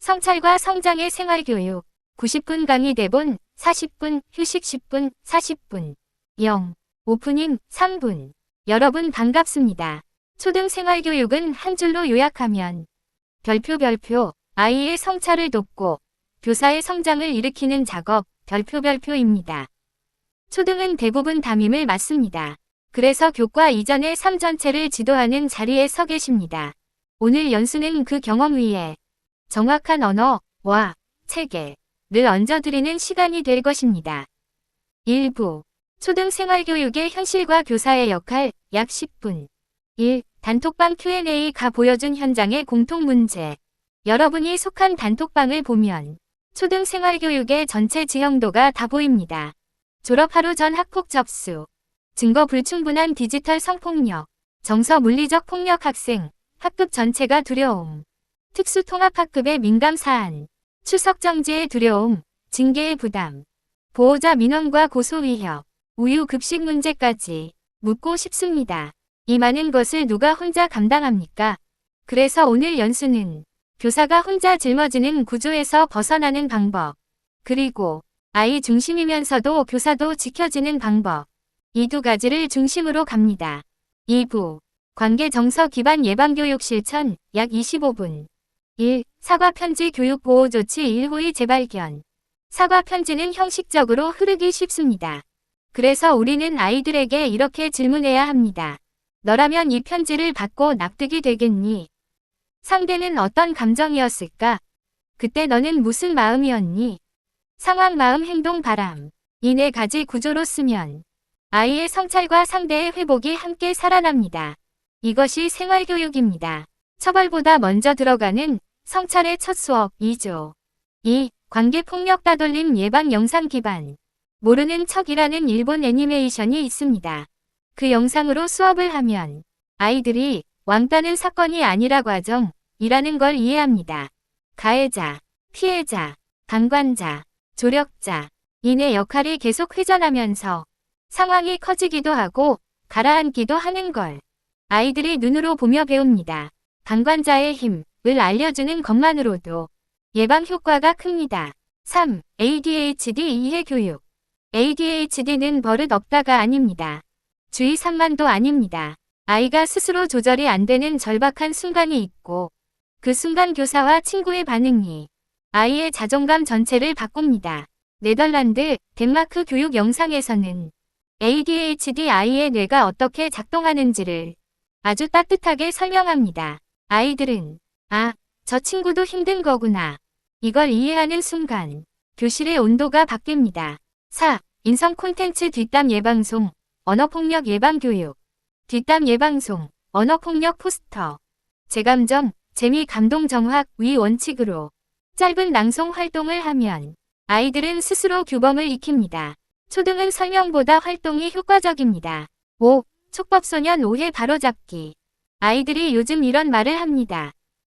성찰과 성장의 생활교육 90분 강의 대본 40분, 휴식 10분, 40분 0. 오프닝 3분. 여러분 반갑습니다. 초등 생활교육은 한 줄로 요약하면 별표 아이의 성찰을 돕고 교사의 성장을 일으키는 작업 별표입니다. 초등은 대부분 담임을 맡습니다. 그래서 교과 이전의 삶 전체를 지도하는 자리에 서 계십니다. 오늘 연수는 그 경험 위에 정확한 언어와 체계를 얹어드리는 시간이 될 것입니다. 1부 초등 생활교육의 현실과 교사의 역할 약 10분 1. 단톡방 Q&A가 보여준 현장의 공통문제. 여러분이 속한 단톡방을 보면 초등 생활교육의 전체 지형도가 다 보입니다. 졸업 하루 전 학폭 접수, 증거 불충분한 디지털 성폭력, 정서 물리적 폭력 학생, 학급 전체가 두려움, 특수통합학급의 민감 사안, 출석 정지의 두려움, 징계의 부담, 보호자 민원과 고소 위협, 우유 급식 문제까지 묻고 싶습니다. 이 많은 것을 누가 혼자 감당합니까? 그래서 오늘 연수는 교사가 혼자 짊어지는 구조에서 벗어나는 방법, 그리고 아이 중심이면서도 교사도 지켜지는 방법, 이 두 가지를 중심으로 갑니다. 2부 관계 정서 기반 예방교육 실천 약 25분 1. 사과 편지 교육 보호 조치 1호의 재발견. 사과 편지는 형식적으로 흐르기 쉽습니다. 그래서 우리는 아이들에게 이렇게 질문해야 합니다. 너라면 이 편지를 받고 납득이 되겠니? 상대는 어떤 감정이었을까? 그때 너는 무슨 마음이었니? 상황, 마음, 행동, 바람. 이 네 가지 구조로 쓰면 아이의 성찰과 상대의 회복이 함께 살아납니다. 이것이 생활교육입니다. 처벌보다 먼저 들어가는 성찰의 첫 수업 2조. 2. 관계폭력 따돌림 예방 영상 기반. 모르는 척이라는 일본 애니메이션이 있습니다. 그 영상으로 수업을 하면 아이들이 왕따는 사건이 아니라 과정이라는 걸 이해합니다. 가해자, 피해자, 방관자, 조력자, 이네 역할이 계속 회전하면서 상황이 커지기도 하고 가라앉기도 하는 걸 아이들이 눈으로 보며 배웁니다. 방관자의 힘을 알려주는 것만으로도 예방 효과가 큽니다. 3. ADHD 이해 교육. ADHD는 버릇 없다가 아닙니다. 주의 산만도 아닙니다. 아이가 스스로 조절이 안 되는 절박한 순간이 있고 그 순간 교사와 친구의 반응이 아이의 자존감 전체를 바꿉니다. 네덜란드, 덴마크 교육 영상에서는 ADHD 아이의 뇌가 어떻게 작동하는지를 아주 따뜻하게 설명합니다. 아이들은 아, 저 친구도 힘든 거구나. 이걸 이해하는 순간 교실의 온도가 바뀝니다. 4. 인성 콘텐츠 뒷담 예방송, 언어폭력 예방교육. 뒷담 예방송, 언어폭력 포스터. 재감정, 재미 감동 정확 위 원칙으로 짧은 낭송 활동을 하면 아이들은 스스로 규범을 익힙니다. 초등은 설명보다 활동이 효과적입니다. 5. 촉법소년 오해 바로잡기. 아이들이 요즘 이런 말을 합니다.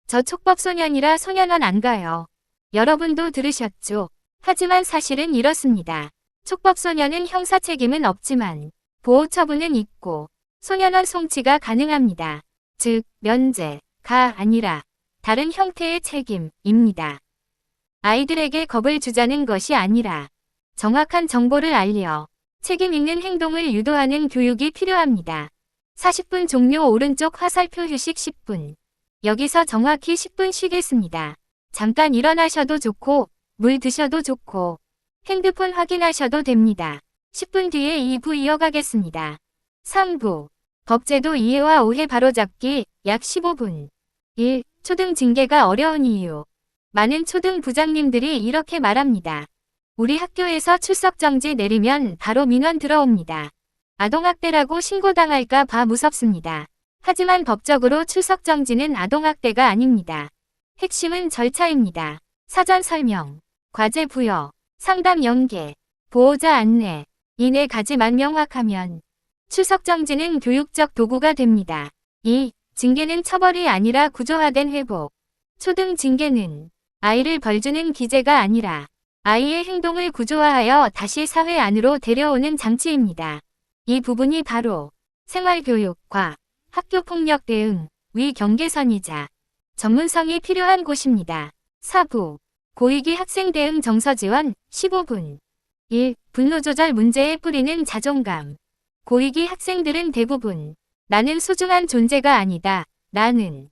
저 촉법소년이라 소년원 안 가요. 여러분도 들으셨죠? 하지만 사실은 이렇습니다. 촉법소년은 형사 책임은 없지만 보호처분은 있고 소년원 송치가 가능합니다. 즉, 면제가 아니라 다른 형태의 책임입니다. 아이들에게 겁을 주자는 것이 아니라 정확한 정보를 알려 책임 있는 행동을 유도하는 교육이 필요합니다. 40분 종료 오른쪽 화살표 휴식 10분. 여기서 정확히 10분 쉬겠습니다. 잠깐 일어나셔도 좋고 물 드셔도 좋고 핸드폰 확인하셔도 됩니다. 10분 뒤에 2부 이어가겠습니다. 3부 법제도 이해와 오해 바로잡기 약 15분. 1. 초등 징계가 어려운 이유. 많은 초등 부장님들이 이렇게 말합니다. 우리 학교에서 출석 정지 내리면 바로 민원 들어옵니다. 아동학대라고 신고당할까 봐 무섭습니다. 하지만 법적으로 출석 정지는 아동학대가 아닙니다. 핵심은 절차입니다. 사전 설명, 과제 부여, 상담 연계, 보호자 안내, 이 네 가지만 명확하면 출석 정지는 교육적 도구가 됩니다. 2. 징계는 처벌이 아니라 구조화된 회복. 초등 징계는 아이를 벌주는 기제가 아니라 아이의 행동을 구조화하여 다시 사회 안으로 데려오는 장치입니다. 이 부분이 바로 생활교육과 학교폭력 대응 위 경계선이자 전문성이 필요한 곳입니다. 4부. 고2기 학생 대응 정서 지원 15분. 1. 분노 조절 문제의 뿌리는 자존감. 고2기 학생들은 대부분 나는 소중한 존재가 아니다. 라는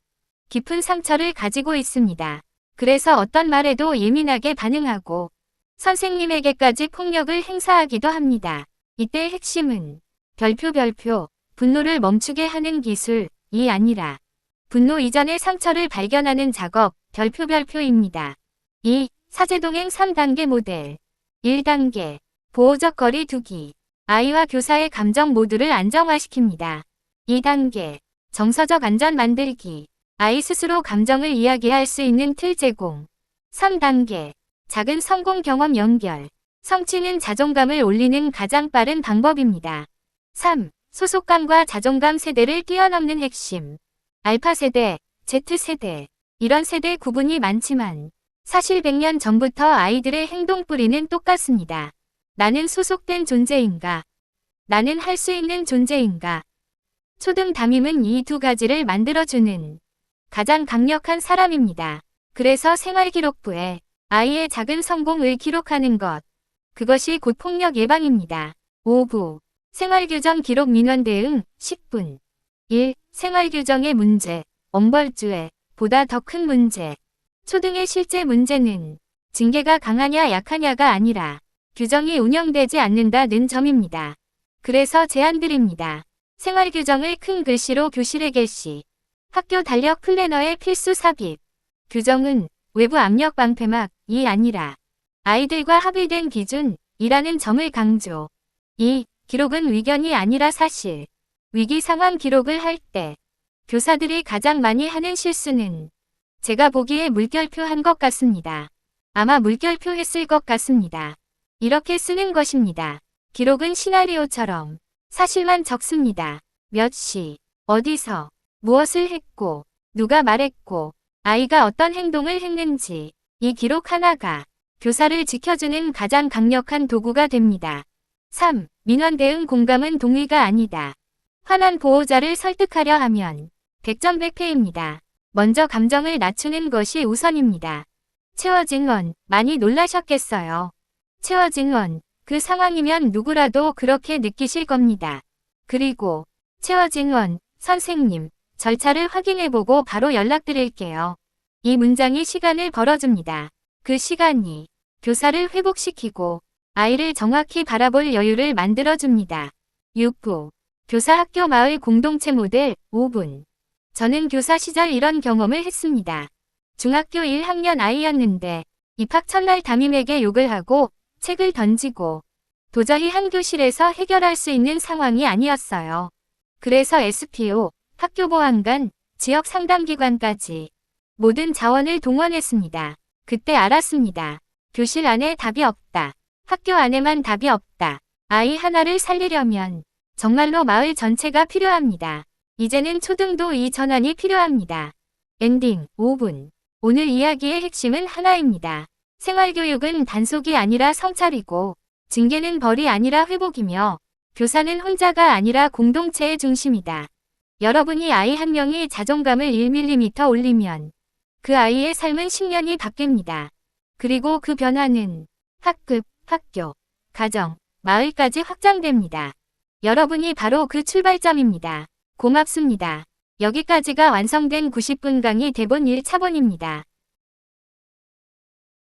깊은 상처를 가지고 있습니다. 그래서 어떤 말에도 예민하게 반응하고 선생님에게까지 폭력을 행사하기도 합니다. 이때 핵심은 별표 분노를 멈추게 하는 기술이 아니라 분노 이전의 상처를 발견하는 작업 별표입니다. 2. 사제동행 3단계 모델. 1단계. 보호적 거리 두기. 아이와 교사의 감정 모두를 안정화시킵니다. 2단계. 정서적 안전 만들기. 아이 스스로 감정을 이야기할 수 있는 틀 제공. 3단계. 작은 성공 경험 연결. 성취는 자존감을 올리는 가장 빠른 방법입니다. 3. 소속감과 자존감 세대를 뛰어넘는 핵심. 알파 세대, Z 세대. 이런 세대 구분이 많지만 사실 100년 전부터 아이들의 행동 뿌리는 똑같습니다. 나는 소속된 존재인가? 나는 할 수 있는 존재인가? 초등 담임은 이 두 가지를 만들어주는 가장 강력한 사람입니다. 그래서 생활기록부에 아이의 작은 성공을 기록하는 것. 그것이 곧 폭력 예방입니다. 5부. 생활규정 기록 민원 대응 10분. 1. 생활규정의 문제. 엄벌주의 보다 더 큰 문제. 초등의 실제 문제는 징계가 강하냐 약하냐가 아니라 규정이 운영되지 않는다는 점입니다. 그래서 제안드립니다. 생활규정을 큰 글씨로 교실에 게시. 학교 달력 플래너의 필수 삽입. 규정은 외부 압력 방패막이 아니라 아이들과 합의된 기준이라는 점을 강조. 2. 기록은 위견이 아니라 사실. 위기 상황 기록을 할 때 교사들이 가장 많이 하는 실수는 제가 보기에 물결표 한 것 같습니다. 아마 물결표 했을 것 같습니다. 이렇게 쓰는 것입니다. 기록은 시나리오처럼 사실만 적습니다. 몇 시, 어디서, 무엇을 했고, 누가 말했고, 아이가 어떤 행동을 했는지 이 기록 하나가 교사를 지켜주는 가장 강력한 도구가 됩니다. 3. 민원 대응 공감은 동의가 아니다. 화난 보호자를 설득하려 하면 100점 100패입니다. 먼저 감정을 낮추는 것이 우선입니다. 채워진 원, 많이 놀라셨겠어요. 채워진 원, 그 상황이면 누구라도 그렇게 느끼실 겁니다. 그리고 채워진 원, 선생님, 절차를 확인해보고 바로 연락드릴게요. 이 문장이 시간을 벌어줍니다. 그 시간이 교사를 회복시키고 아이를 정확히 바라볼 여유를 만들어줍니다. 6부. 교사 학교 마을 공동체 모델 5분. 저는 교사 시절 이런 경험을 했습니다. 중학교 1학년 아이였는데 입학 첫날 담임에게 욕을 하고 책을 던지고 도저히 한 교실에서 해결할 수 있는 상황이 아니었어요. 그래서 SPO, 학교보안관, 지역 상담기관까지 모든 자원을 동원했습니다. 그때 알았습니다. 교실 안에 답이 없다. 학교 안에만 답이 없다. 아이 하나를 살리려면 정말로 마을 전체가 필요합니다. 이제는 초등도 이 전환이 필요합니다. 엔딩 5분. 오늘 이야기의 핵심은 하나입니다. 생활교육은 단속이 아니라 성찰이고 징계는 벌이 아니라 회복이며 교사는 혼자가 아니라 공동체의 중심이다. 여러분이 아이 한 명이 자존감을 1mm 올리면 그 아이의 삶은 10년이 바뀝니다. 그리고 그 변화는 학급, 학교, 가정, 마을까지 확장됩니다. 여러분이 바로 그 출발점입니다. 고맙습니다. 여기까지가 완성된 90분 강의 대본 1차본입니다.